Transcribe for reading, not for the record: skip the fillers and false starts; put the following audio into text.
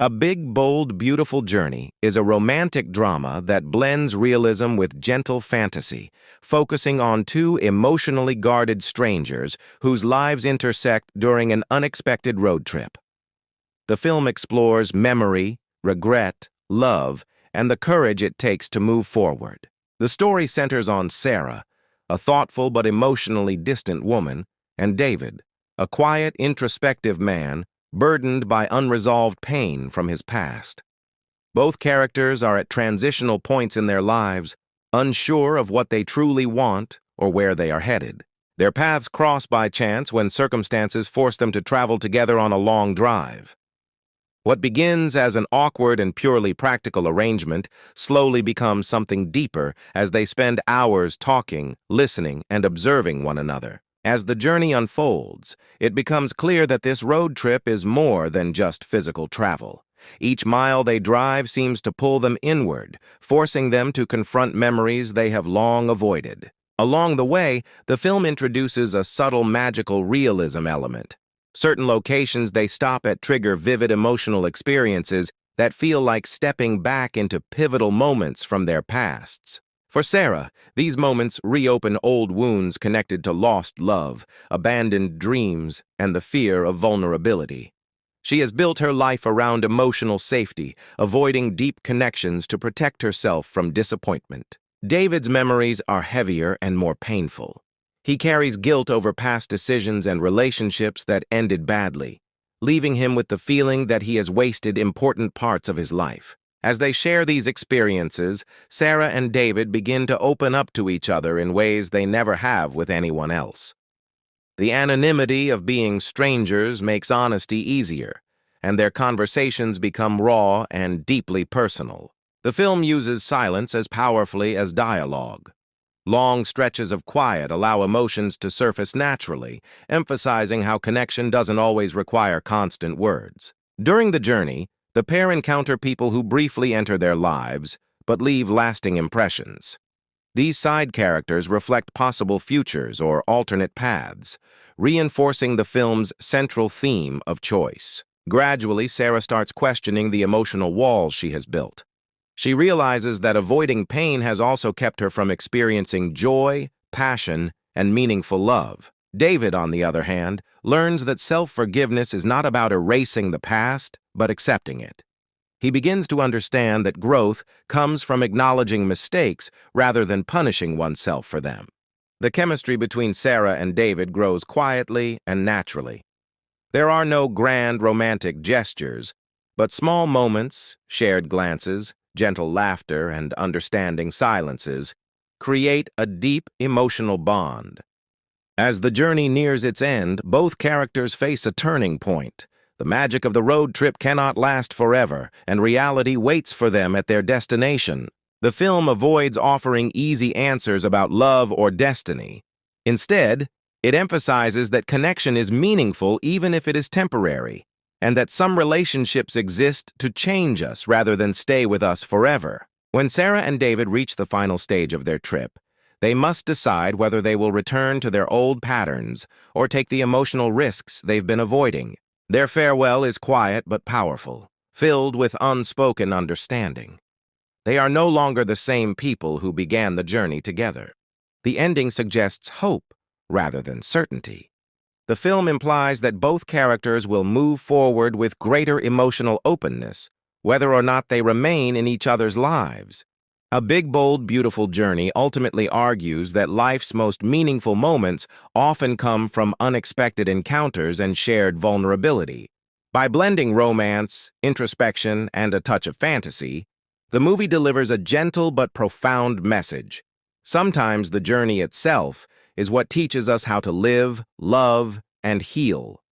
A Big, Bold, Beautiful Journey is a romantic drama that blends realism with gentle fantasy, focusing on two emotionally guarded strangers whose lives intersect during an unexpected road trip. The film explores memory, regret, love, and the courage it takes to move forward. The story centers on Sarah, a thoughtful but emotionally distant woman, and David, a quiet, introspective man burdened by unresolved pain from his past. Both characters are at transitional points in their lives, unsure of what they truly want or where they are headed. Their paths cross by chance when circumstances force them to travel together on a long drive. What begins as an awkward and purely practical arrangement slowly becomes something deeper as they spend hours talking, listening, and observing one another. As the journey unfolds, it becomes clear that this road trip is more than just physical travel. Each mile they drive seems to pull them inward, forcing them to confront memories they have long avoided. Along the way, the film introduces a subtle magical realism element. Certain locations they stop at trigger vivid emotional experiences that feel like stepping back into pivotal moments from their pasts. For Sarah, these moments reopen old wounds connected to lost love, abandoned dreams, and the fear of vulnerability. She has built her life around emotional safety, avoiding deep connections to protect herself from disappointment. David's memories are heavier and more painful. He carries guilt over past decisions and relationships that ended badly, leaving him with the feeling that he has wasted important parts of his life. As they share these experiences, Sarah and David begin to open up to each other in ways they never have with anyone else. The anonymity of being strangers makes honesty easier, and their conversations become raw and deeply personal. The film uses silence as powerfully as dialogue. Long stretches of quiet allow emotions to surface naturally, emphasizing how connection doesn't always require constant words. During the journey, the pair encounter people who briefly enter their lives, but leave lasting impressions. These side characters reflect possible futures or alternate paths, reinforcing the film's central theme of choice. Gradually, Sarah starts questioning the emotional walls she has built. She realizes that avoiding pain has also kept her from experiencing joy, passion, and meaningful love. David, on the other hand, learns that self-forgiveness is not about erasing the past, but accepting it. He begins to understand that growth comes from acknowledging mistakes rather than punishing oneself for them. The chemistry between Sarah and David grows quietly and naturally. There are no grand romantic gestures, but small moments, shared glances, gentle laughter, and understanding silences create a deep emotional bond. As the journey nears its end, both characters face a turning point. The magic of the road trip cannot last forever, and reality waits for them at their destination. The film avoids offering easy answers about love or destiny. Instead, it emphasizes that connection is meaningful even if it is temporary, and that some relationships exist to change us rather than stay with us forever. When Sarah and David reach the final stage of their trip, they must decide whether they will return to their old patterns or take the emotional risks they've been avoiding. Their farewell is quiet but powerful, filled with unspoken understanding. They are no longer the same people who began the journey together. The ending suggests hope rather than certainty. The film implies that both characters will move forward with greater emotional openness, whether or not they remain in each other's lives. A Big, Bold, Beautiful Journey ultimately argues that life's most meaningful moments often come from unexpected encounters and shared vulnerability. By blending romance, introspection, and a touch of fantasy, the movie delivers a gentle but profound message. Sometimes the journey itself is what teaches us how to live, love, and heal.